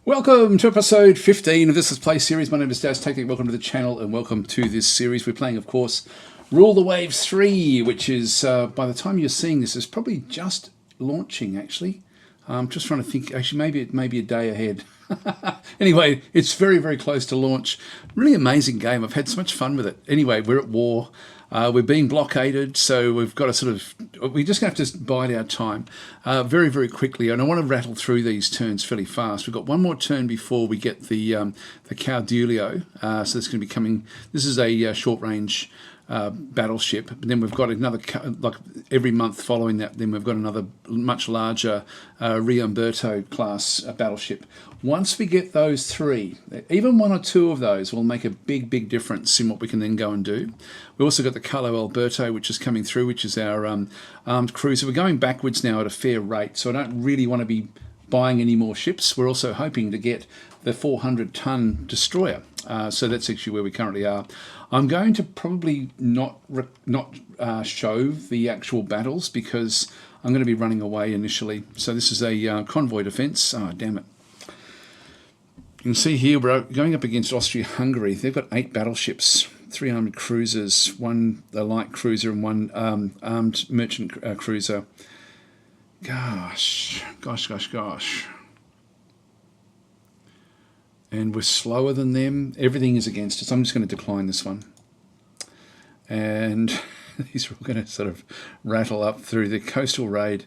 Welcome to episode 15 of This Is Play series. My name is DasTactic. Welcome to the channel and welcome to this series. We're playing, of course, Rule the Waves 3, which is, by the time you're seeing this, is probably just launching, actually. I'm just trying to think, actually, maybe it may be a day ahead. Anyway, it's very, very close to launch. Really amazing game. I've had so much fun with it. Anyway, we're at war. We're being blockaded, so we've got to sort of, we're just going to have to bide our time very, very quickly. And I want to rattle through these turns fairly fast. We've got one more turn before we get the Caudillo. So this is going to be coming, this is a short-range battleship. But then we've got another, like every month following that, then we've got another much larger Umberto class battleship. Once we get those three, even one or two of those will make a big, big difference in what we can then go and do. We also got the Carlo Alberto, which is coming through, which is our armed cruiser. We're going backwards now at a fair rate, so I don't really want to be buying any more ships. We're also hoping to get the 400-ton destroyer. So that's actually where we currently are. I'm going to probably not show the actual battles because I'm going to be running away initially. So this is a convoy defense. Oh, damn it. You can see here we're going up against Austria-Hungary. They've got 8 battleships, 3 armoured cruisers, 1 light cruiser and 1 armed merchant cruiser. Gosh. And we're slower than them. Everything is against us. I'm just going to decline this one. And these are all going to sort of rattle up through the coastal raid.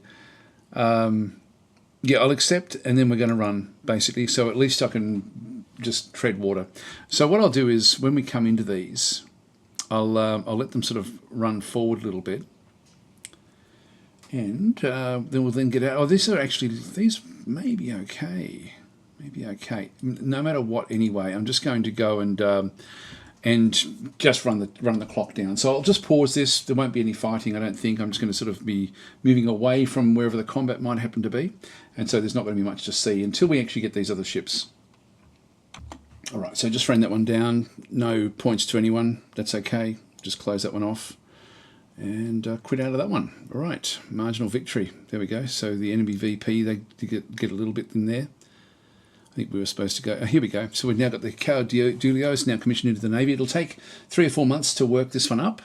Yeah, I'll accept, and then we're going to run, basically. So at least I can just tread water. So what I'll do is, when we come into these, I'll let them sort of run forward a little bit. And then we'll then get out. Oh, these may be okay. Maybe okay. No matter what, anyway, I'm just going to go and just run the clock down. So I'll just pause this. There won't be any fighting, I don't think. I'm just going to sort of be moving away from wherever the combat might happen to be. And so there's not going to be much to see until we actually get these other ships. All right, so just ran that one down. No points to anyone. That's okay. Just close that one off. And quit out of that one. All right, marginal victory. There we go. So the enemy VP, they get a little bit in there. I think we were supposed to go. Oh, here we go. So we've now got the Caudillo is now commissioned into the Navy. It'll take 3 or 4 months to work this one up.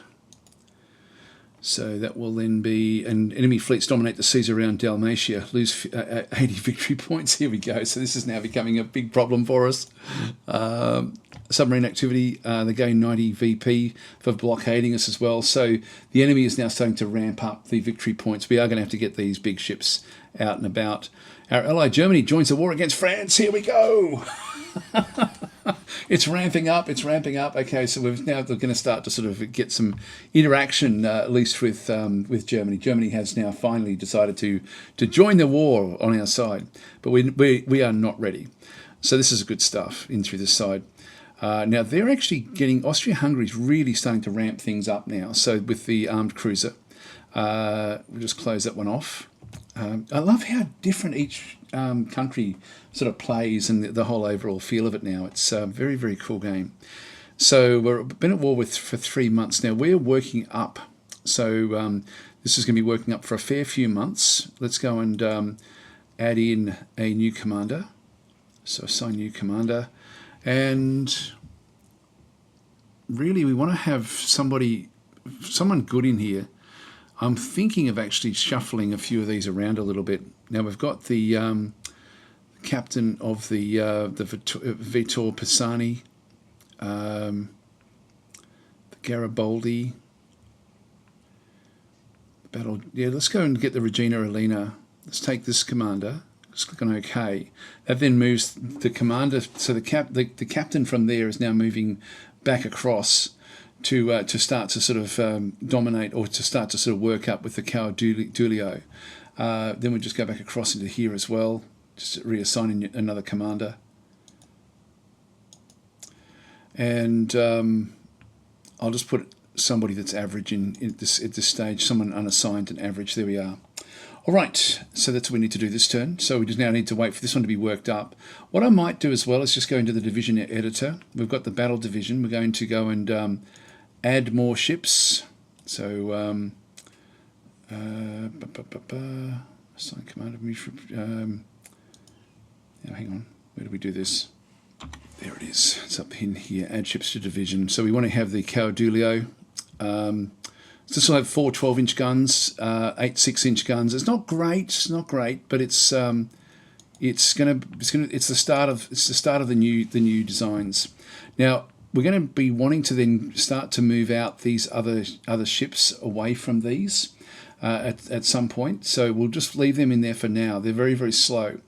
So that will then be, and enemy fleets dominate the seas around Dalmatia, lose 80 victory points. Here we go. So this is now becoming a big problem for us. Submarine activity, they gain 90 VP for blockading us as well. So the enemy is now starting to ramp up the victory points. We are going to have to get these big ships out and about. Our ally Germany joins the war against France. Here we go. It's ramping up. It's ramping up. Okay, so we're going to start to sort of get some interaction, at least with Germany. Germany has now finally decided to join the war on our side, but we are not ready. So this is good stuff in through this side. Now they're actually getting, Austria-Hungary's really starting to ramp things up now. So with the armed cruiser, we'll just close that one off. I love how different each country sort of plays and the whole overall feel of it now. It's a very, very cool game. So we've been at war for 3 months now. We're working up. So this is going to be working up for a fair few months. Let's go and add in a new commander. So assign new commander. And really we want to have someone good in here. I'm thinking of actually shuffling a few of these around a little bit. Now we've got the captain of the Vittor Pisani, the Garibaldi. Battle. Yeah, let's go and get the Regina Elena. Let's take this commander. Let's click on OK. That then moves the commander. So the captain from there is now moving back across to start to sort of dominate, or to start to sort of work up with the Caudillo. Then we'll just go back across into here as well, just reassigning another commander. And I'll just put somebody that's average at this stage, someone unassigned and average. There we are. All right, so that's what we need to do this turn. So we just now need to wait for this one to be worked up. What I might do as well is just go into the division editor. We've got the battle division. We're going to go and add more ships. So assign command of hang on. Where do we do this? There it is. It's up in here. Add ships to division. So we want to have the Caudilio. This will have 4 12-inch guns, 8 6-inch guns. It's not great, but it's the start of the new designs. Now we're going to be wanting to then start to move out these other ships away from these at some point. So we'll just leave them in there for now. They're very, very slow.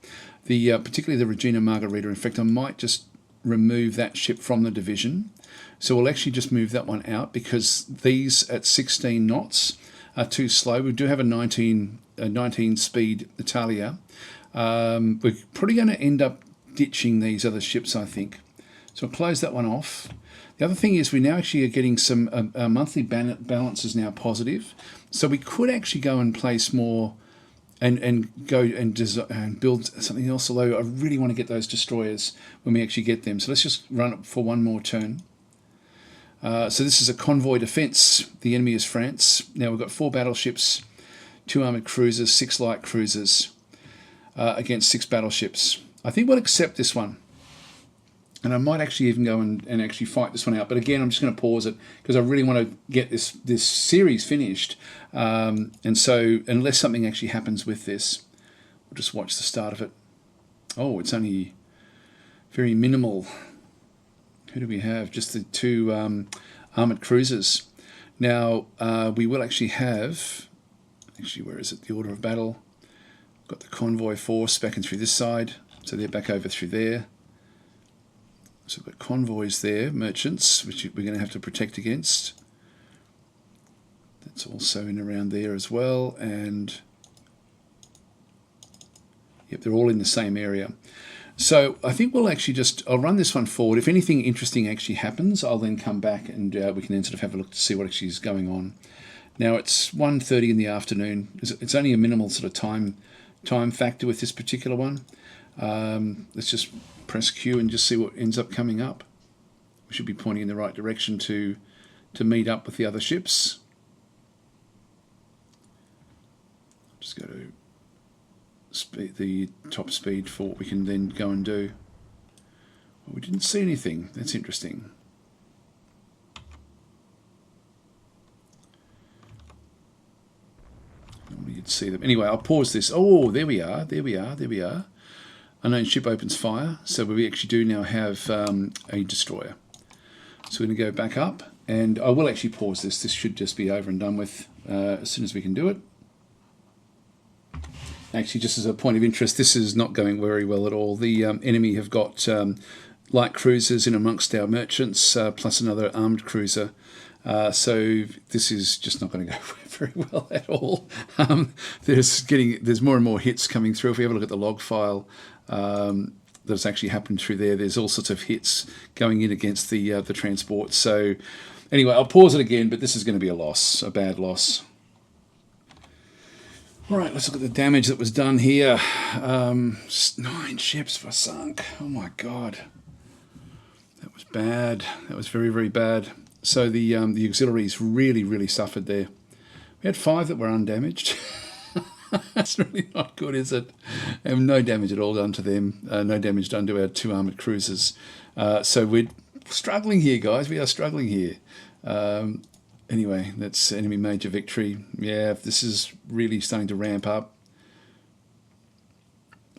Particularly the Regina Margarita. In fact, I might just remove that ship from the division. So we'll actually just move that one out because these at 16 knots are too slow. We do have a 19 speed Italia. We're probably going to end up ditching these other ships, I think. So I'll close that one off. The other thing is we now actually are getting some monthly balance is now positive. So we could actually go and place more and go and build something else, although I really want to get those destroyers when we actually get them. So let's just run it for one more turn. So this is a convoy defense. The enemy is France. Now we've got 4 battleships, 2 armored cruisers, 6 light cruisers against 6 battleships. I think we'll accept this one. And I might actually even go and actually fight this one out. But again, I'm just going to pause it because I really want to get this series finished. And so unless something actually happens with this, we'll just watch the start of it. Oh, it's only very minimal. Who do we have? Just the 2 armoured cruisers. Now, we will actually have... Actually, where is it? The order of battle. Got the convoy force back and through this side. So they're back over through there. So we've got convoys there, merchants, which we're going to have to protect against. That's also in around there as well. And yep, they're all in the same area. So I think we'll actually I'll run this one forward. If anything interesting actually happens, I'll then come back and we can then sort of have a look to see what actually is going on. Now it's 1:30 in the afternoon. It's only a minimal sort of time factor with this particular one. Let's just press Q and just see what ends up coming up. We should be pointing in the right direction to meet up with the other ships. Just go to the top speed for what we can then go and do. Well, we didn't see anything. That's interesting. Normally you'd see them. Anyway, I'll pause this. Oh, there we are. Unknown ship opens fire. So we actually do now have a destroyer. So we're going to go back up. And I will actually pause this. This should just be over and done with as soon as we can do it. Actually, just as a point of interest, this is not going very well at all. The enemy have got light cruisers in amongst our merchants, plus another armed cruiser. So this is just not going to go very well at all. There's more and more hits coming through. If we have a look at the log file that's actually happened through there, there's all sorts of hits going in against the transport. So anyway, I'll pause it again, but this is going to be a loss, a bad loss. All right, let's look at the damage that was done here. 9 ships were sunk. Oh my God, that was bad. That was very, very bad. So the auxiliaries really suffered there. We had 5 that were undamaged. That's really not good, is it? And no damage at all done to them. No damage done to our 2 armoured cruisers. So we're struggling here, guys. We are struggling here. Anyway, that's enemy major victory. Yeah, this is really starting to ramp up.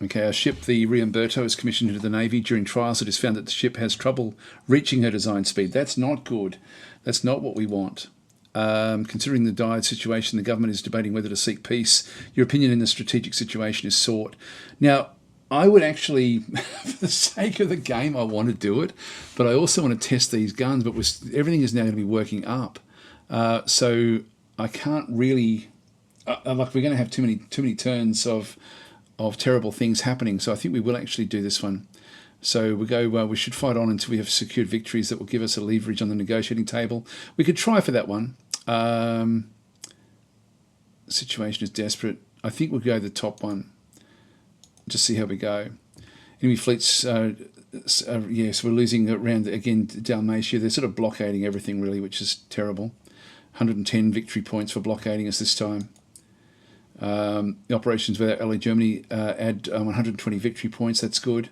Okay, our ship, the Riumberto, is commissioned into the Navy. During trials, it is found that the ship has trouble reaching her design speed. That's not good. That's not what we want. Considering the dire situation, the government is debating whether to seek peace. Your opinion in the strategic situation is sought. Now, I would actually, for the sake of the game, I want to do it, but I also want to test these guns, but everything is now going to be working up. So I can't really, like we're going to have too many turns of terrible things happening. So I think we will actually do this one. So we should fight on until we have secured victories that will give us a leverage on the negotiating table. We could try for that one. The situation is desperate. I think we'll go the top one. Just see how we go. Enemy fleets, yes, we're losing around, again, Dalmatia. They're sort of blockading everything, really, which is terrible. 110 victory points for blockading us this time. The operations without ally Germany add 120 victory points. That's good.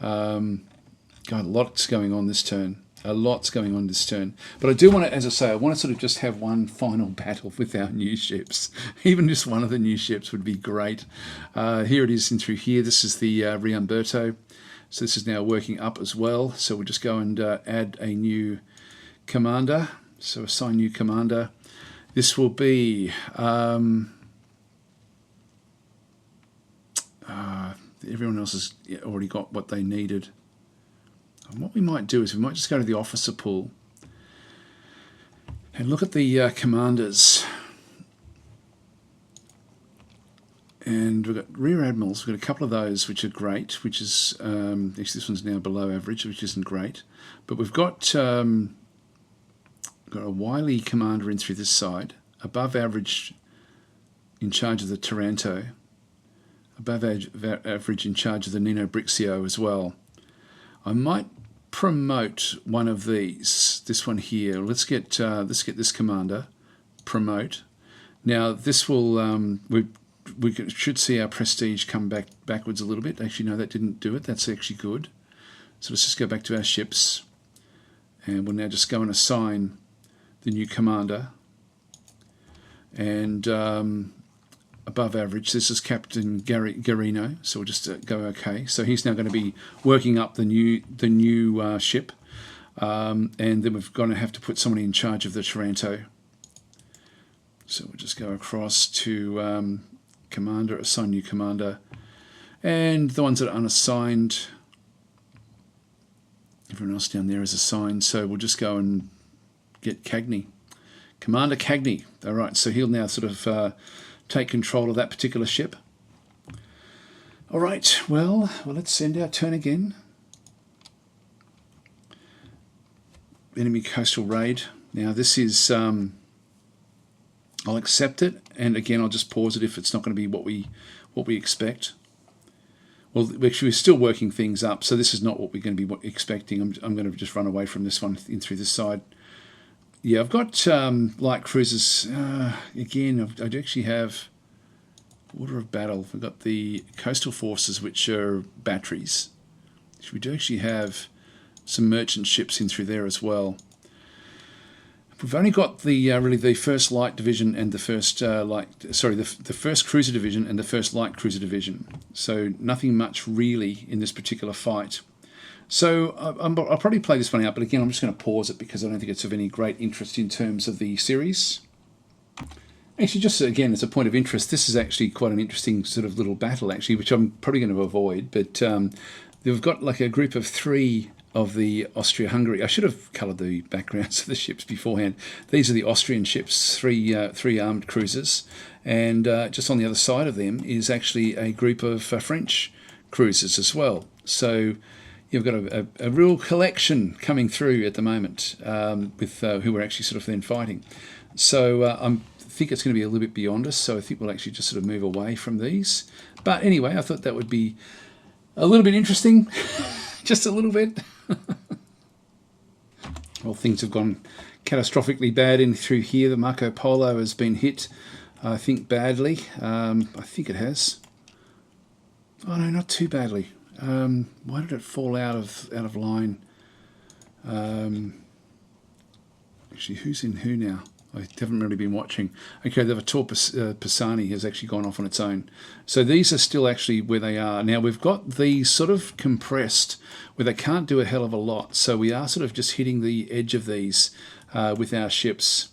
God, lots going on this turn. A lot's going on this turn. But I do want to, as I say, I want to sort of just have one final battle with our new ships. Even just one of the new ships would be great. Here it is in through here. This is the Riamberto. So this is now working up as well. So we'll just go and add a new commander. So assign new commander. This will be... everyone else has already got what they needed. And what we might do is we might just go to the officer pool and look at the commanders. And we've got rear admirals. We've got a couple of those which are great, which is actually this one's now below average, which isn't great. But we've got a wily commander in through this side, above average in charge of the Taranto, above average in charge of the Nino Brixio as well. I might promote one of these. This one here. Let's get this commander. Promote. Now this will we should see our prestige come backwards a little bit. Actually, no, that didn't do it. That's actually good. So let's just go back to our ships, and we'll now just go and assign the new commander. And above average, this is Captain Garino, so we'll just go okay. So he's now going to be working up the new ship, and then we're going to have to put somebody in charge of the Taranto. So we'll just go across to commander, assign new commander, and the ones that are unassigned, everyone else down there is assigned. So we'll just go and get Cagney, Commander Cagney. All right, so he'll now sort of take control of that particular ship. All right, well, let's send our turn again. Enemy coastal raid. Now this is, I'll accept it, and again I'll just pause it if it's not going to be what we expect. Well, actually we're still working things up, so this is not what we're going to be expecting. I'm going to just run away from this one in through this side. Yeah, I've got light cruisers. Again, I do actually have order of battle. We've got the coastal forces, which are batteries. We do actually have some merchant ships in through there as well. We've only got the really the first light division and the first the first cruiser division and the first light cruiser division. So nothing much really in this particular fight. So I'll probably play this one out, but again, I'm just going to pause it because I don't think it's of any great interest in terms of the series. Actually, just again, as a point of interest, this is actually quite an interesting sort of little battle, actually, which I'm probably going to avoid. But they've got like a group of 3 of the Austria-Hungary. I should have coloured the backgrounds of the ships beforehand. These are the Austrian ships, 3 armed cruisers, and just on the other side of them is actually a group of French cruisers as well. So you've got a real collection coming through at the moment with who we're actually sort of then fighting. So I think it's going to be a little bit beyond us, so I think we'll actually just sort of move away from these. But anyway, I thought that would be a little bit interesting, just a little bit. Well, things have gone catastrophically bad in through here. The Marco Polo has been hit, I think, badly. I think it has. Oh no, not too badly. Why did it fall out of line? Actually, who's in who now? I haven't really been watching. Okay, the Vittor Pisani has actually gone off on its own. So these are still actually where they are. Now we've got these sort of compressed where they can't do a hell of a lot. So we are sort of just hitting the edge of these with our ships.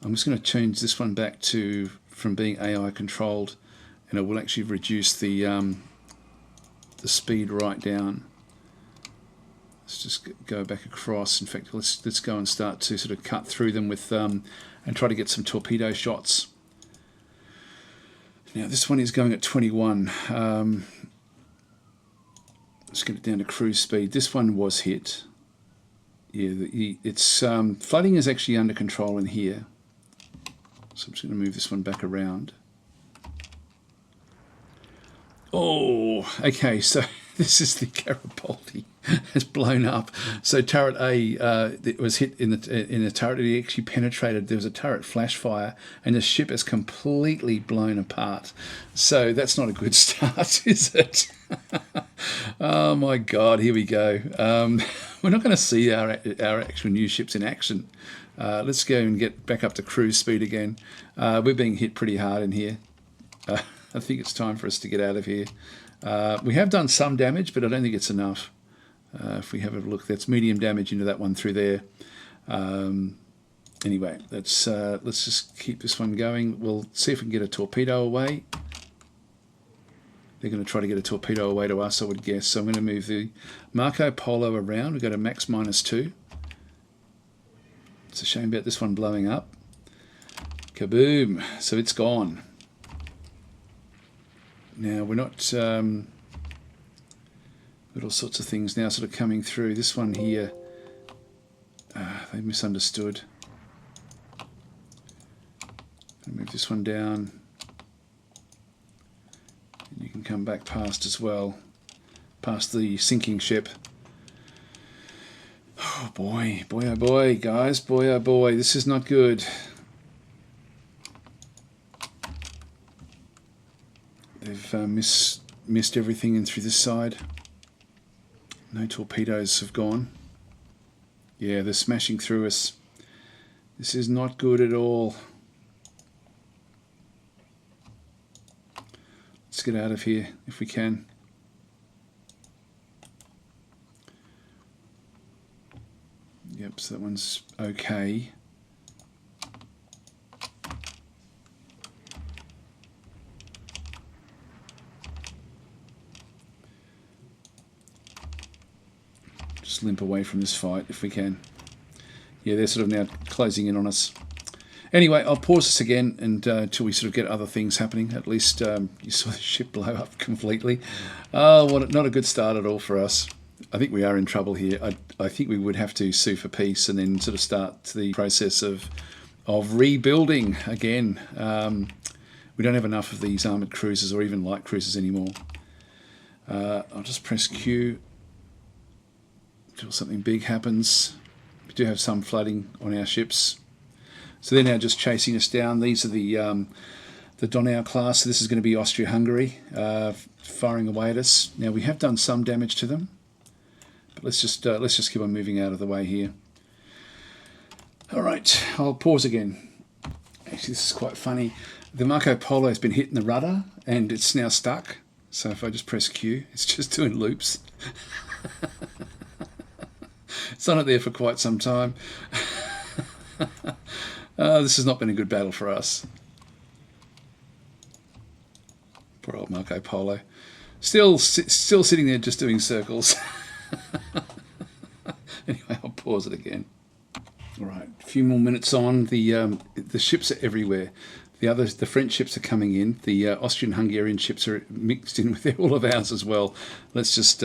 I'm just going to change this one back to from being AI controlled, and it will actually reduce the speed right down. Let's just go back across. In fact, let's go and start to sort of cut through them with and try to get some torpedo shots. Now this one is going at 21. Let's get it down to cruise speed. This one was hit. Yeah, it's flooding is actually under control in here. So I'm just going to move this one back around. Oh, okay, so this is the Garibaldi. It's blown up. So turret A, it was hit in the turret. It actually penetrated. There was a turret flash fire, and the ship is completely blown apart. So that's not a good start, is it? Oh my God, here we go. We're not going to see our actual new ships in action. Let's go and get back up to cruise speed again. We're being hit pretty hard in here. I think it's time for us to get out of here. We have done some damage, but I don't think it's enough. If we have a look, that's medium damage into that one through there. Anyway, let's just keep this one going. We'll see if we can get a torpedo away. They're going to try to get a torpedo away to us, I would guess. So I'm going to move the Marco Polo around. We go to max -2. It's a shame about this one blowing up. Kaboom! So it's gone. Now we're not. Got all sorts of things now sort of coming through. This one here, they misunderstood. I'll move this one down. And you can come back past as well, past the sinking ship. Oh boy, boy oh boy, guys, boy oh boy, this is not good. They've missed everything in through this side. No torpedoes have gone. Yeah, they're smashing through us. This is not good at all. Let's get out of here if we can. Yep, so that one's okay. Just limp away from this fight if we can. Yeah, they're sort of now closing in on us. Anyway, I'll pause this again and until we sort of get other things happening. At least you saw the ship blow up completely. Not a good start at all for us. I think we are in trouble here. I think we would have to sue for peace and then sort of start the process of rebuilding again. We don't have enough of these armoured cruisers or even light cruisers anymore. I'll just press Q until something big happens. We do have some flooding on our ships. So they're now just chasing us down. These are the Donau class. So this is going to be Austria-Hungary firing away at us. Now we have done some damage to them, but let's just keep on moving out of the way here. All right, I'll pause again. Actually, this is quite funny. The Marco Polo has been hitting the rudder and it's now stuck. So if I just press Q, it's just doing loops. It's on it there for quite some time. This has not been a good battle for us. Poor old Marco Polo. Still sitting there just doing circles. Anyway, I'll pause it again. All right, a few more minutes on. The ships are everywhere. The French ships are coming in. The Austrian-Hungarian ships are mixed in with all of ours as well. Let's just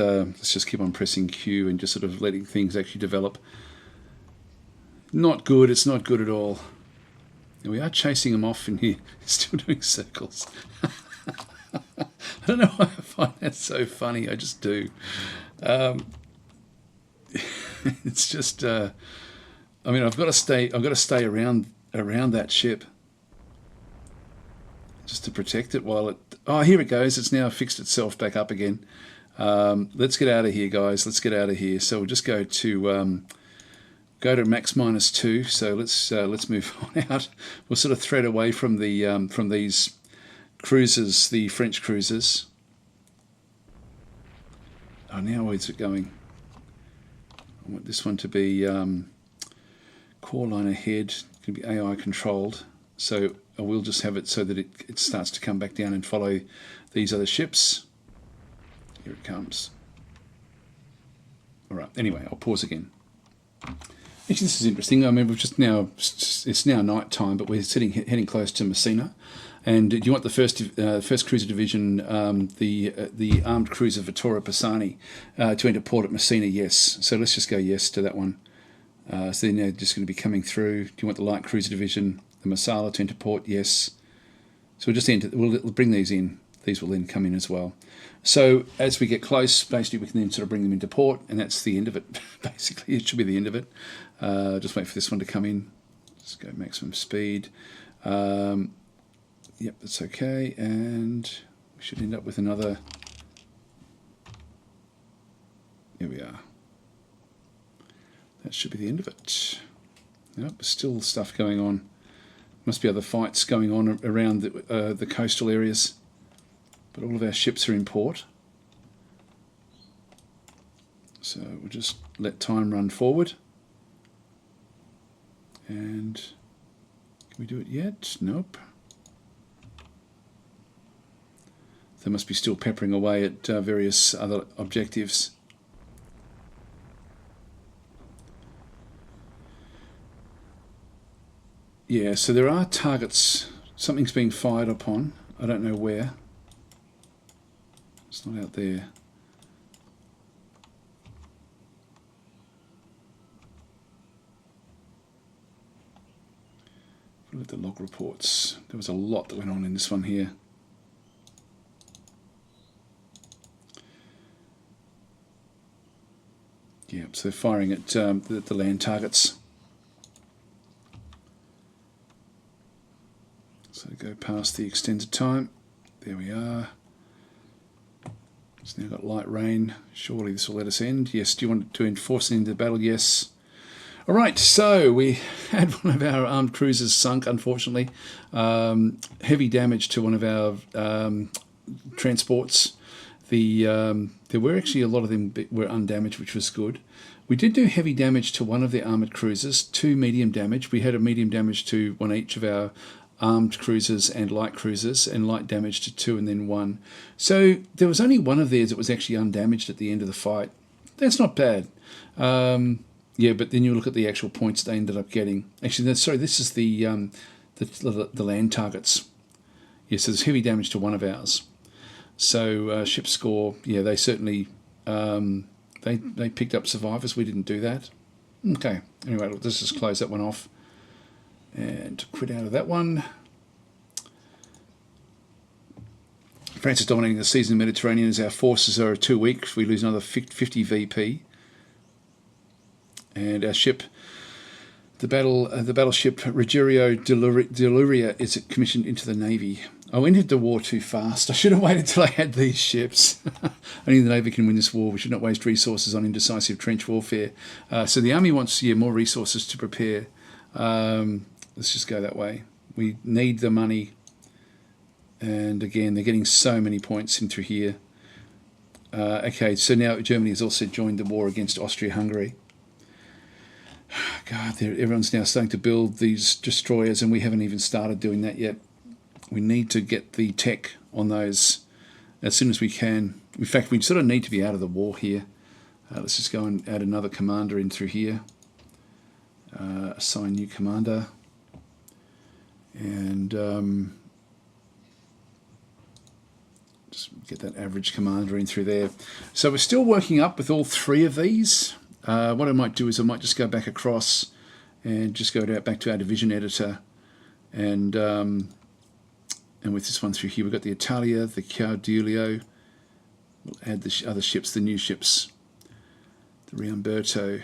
keep on pressing Q and just sort of letting things actually develop. Not good. It's not good at all. And we are chasing them off in here. Still doing circles. I don't know why I find that so funny. I just do. It's just. I mean, I've got to stay around that ship just to protect it while it. Oh, here it goes. It's now fixed itself back up again. Let's get out of here, guys. Let's get out of here. So we'll just go to max -2. So let's move on out. We'll sort of thread away from the from these cruisers, the French cruisers. Oh, now where's it going? I want this one to be core line ahead. It's going to be AI controlled. So I will just have it so that it starts to come back down and follow these other ships. Here it comes. All right. Anyway, I'll pause again. Actually, this is interesting. I mean, it's now night time, but we're heading close to Messina. And do you want the first cruiser division, the armed cruiser Vittorio Pisani, to enter port at Messina? Yes. So let's just go yes to that one. So they're now just going to be coming through. Do you want the light cruiser division, the Marsala, to enter port? Yes. So we'll bring these in. These will then come in as well. So as we get close, basically we can then sort of bring them into port, and that's the end of it. Basically, it should be the end of it. Just wait for this one to come in. Just go maximum speed. Yep, that's okay. And we should end up with another Here we are. That should be the end of it. Nope, still stuff going on. Must be other fights going on around the coastal areas. But all of our ships are in port. So we'll just let time run forward. And can we do it yet? Nope. They must be still peppering away at various other objectives. Yeah, so there are targets. Something's being fired upon. I don't know where. It's not out there. Look at the log reports. There was a lot that went on in this one here. Yeah, so they're firing at the land targets. So go past the extended time. There we are. It's now got light rain. Surely this will let us end. Yes, do you want to enforce it into the battle? Yes. All right, so we had one of our armed cruisers sunk, unfortunately. Heavy damage to one of our transports. There were actually a lot of them were undamaged, which was good. We did do heavy damage to one of the armoured cruisers, 2 medium damage. We had a medium damage to one each of our armed cruisers and light cruisers, and light damage to 2 and then 1. So there was only one of theirs that was actually undamaged at the end of the fight. That's not bad. Yeah, but then you look at the actual points they ended up getting. Actually, sorry, this is the land targets. Yes, so there's heavy damage to one of ours. So ship score, yeah, they certainly they picked up survivors. We didn't do that. Okay. Anyway, let's just close that one off and quit out of that one. France is dominating the seas in the Mediterranean as our forces are 2 weeks. We lose another 50 VP. And our ship, the battleship Ruggiero Deluria, is commissioned into the Navy. I entered the war too fast. I should have waited till I had these ships. Only the Navy can win this war. We should not waste resources on indecisive trench warfare. So the Army wants more resources to prepare. Let's just go that way. We need the money. And again, they're getting so many points into here. Okay, so now Germany has also joined the war against Austria-Hungary. God, everyone's now starting to build these destroyers, and we haven't even started doing that yet. We need to get the tech on those as soon as we can. In fact, we sort of need to be out of the war here. Let's just go and add another commander in through here. Assign new commander. And just get that average commander in through there. So we're still working up with all 3 of these. What I might do is I might just go back across and just go back to our division editor, and with this one through here, we've got the Italia, the Caudilio. We'll add the other ships, the new ships, the Riamberto.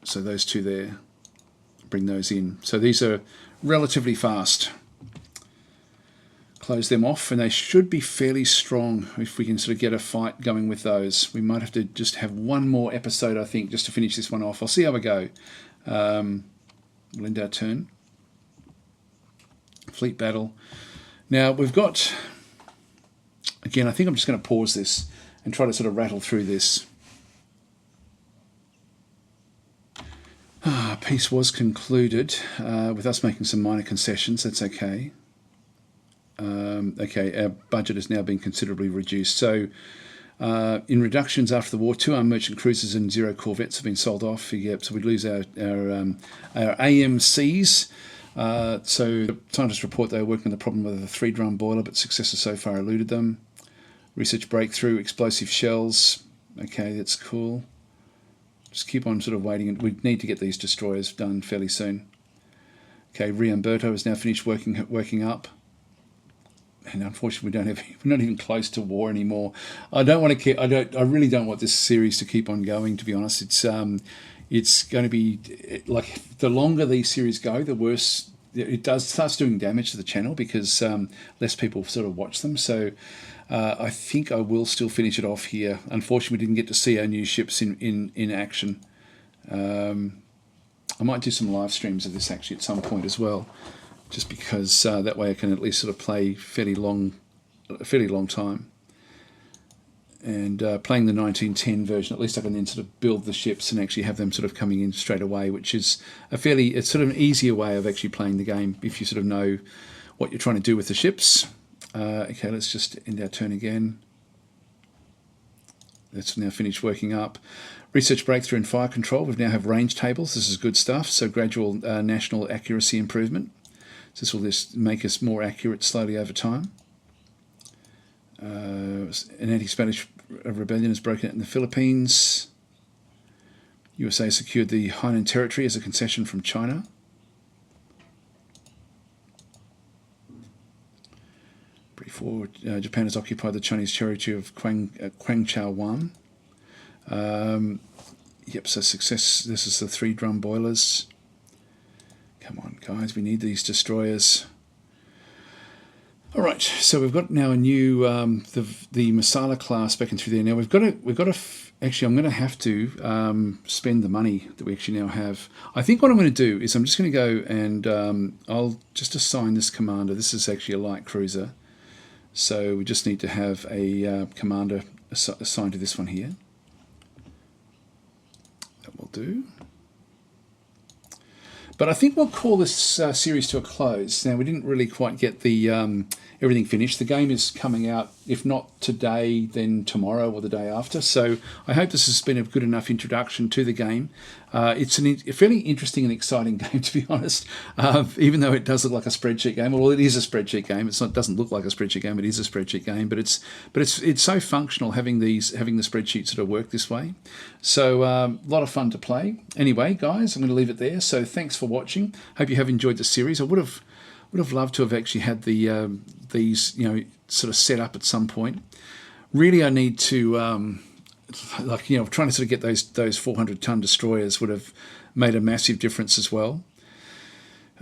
So those 2 there, bring those in. So these are relatively fast. Close them off, and they should be fairly strong if we can sort of get a fight going with those. We might have to just have one more episode, I think, just to finish this one off. I'll see how we go. We'll end our turn. Fleet battle. Now we've got, again, I think I'm just going to pause this and try to sort of rattle through this. Peace was concluded with us making some minor concessions. That's okay. Okay, our budget has now been considerably reduced. So in reductions after the war, 2 armed merchant cruisers and 0 corvettes have been sold off. Yep, so we lose our AMCs. So the scientists report they were working on the problem with a 3-drum boiler, but success has so far eluded them. Research breakthrough, explosive shells. Okay, that's cool. Just keep on sort of waiting. We need to get these destroyers done fairly soon. Okay, Riamberto is now finished working up. And unfortunately, we're not even close to war anymore. I really don't want this series to keep on going. To be honest, it's going to be like the longer these series go, the worse it starts doing damage to the channel because less people sort of watch them. So I think I will still finish it off here. Unfortunately, we didn't get to see our new ships in action. I might do some live streams of this actually at some point as well, just because that way I can at least sort of play a fairly long time. And playing the 1910 version, at least I can then sort of build the ships and actually have them sort of coming in straight away, which is it's sort of an easier way of actually playing the game if you sort of know what you're trying to do with the ships. Okay, let's just end our turn again. That's now finished working up. Research breakthrough in fire control. We now have range tables. This is good stuff. So gradual national accuracy improvement. So this will just make us more accurate slowly over time. An anti-Spanish rebellion has broken out in the Philippines. USA secured the Hainan territory as a concession from China. Before Japan has occupied the Chinese territory of Kwangchao-wan. Yep, so success. This is the 3 drum boilers. Come on, guys, we need these destroyers. All right, so we've got now a new the Masala class back in through there. Now we've got to actually I'm going to have to spend the money that we actually now have. I think what I'm going to do is I'm just going to go and I'll just assign this commander. This is actually a light cruiser, so we just need to have a commander assigned to this one here. That will do. But I think we'll call this series to a close. Now, we didn't really quite get the everything finished. The game is coming out, if not today, then tomorrow or the day after. So I hope this has been a good enough introduction to the game. It's a fairly interesting and exciting game, to be honest, even though it does look like a spreadsheet game. Well, it is a spreadsheet game. It doesn't look like a spreadsheet game. It is a spreadsheet game, but it's so functional having the spreadsheet sort of work this way. So a lot of fun to play. Anyway, guys, I'm going to leave it there. So thanks for watching. Hope you have enjoyed the series. I would have loved to have actually had these sort of set up at some point. Really, I need to trying to sort of get those 400-ton destroyers would have made a massive difference as well.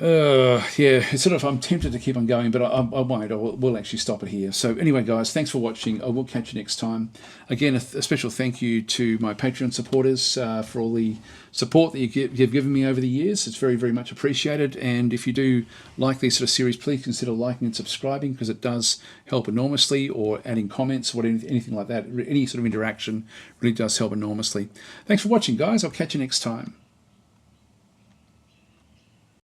Yeah, it's sort of, I'm tempted to keep on going, but I won't. We'll actually stop it here. So anyway, guys, thanks for watching. I will catch you next time. Again, a special thank you to my Patreon supporters for all the support that you've given me over the years. It's very, very much appreciated. And if you do like these sort of series, please consider liking and subscribing, because it does help enormously, or adding comments or anything like that. Any sort of interaction really does help enormously. Thanks for watching, guys. I'll catch you next time.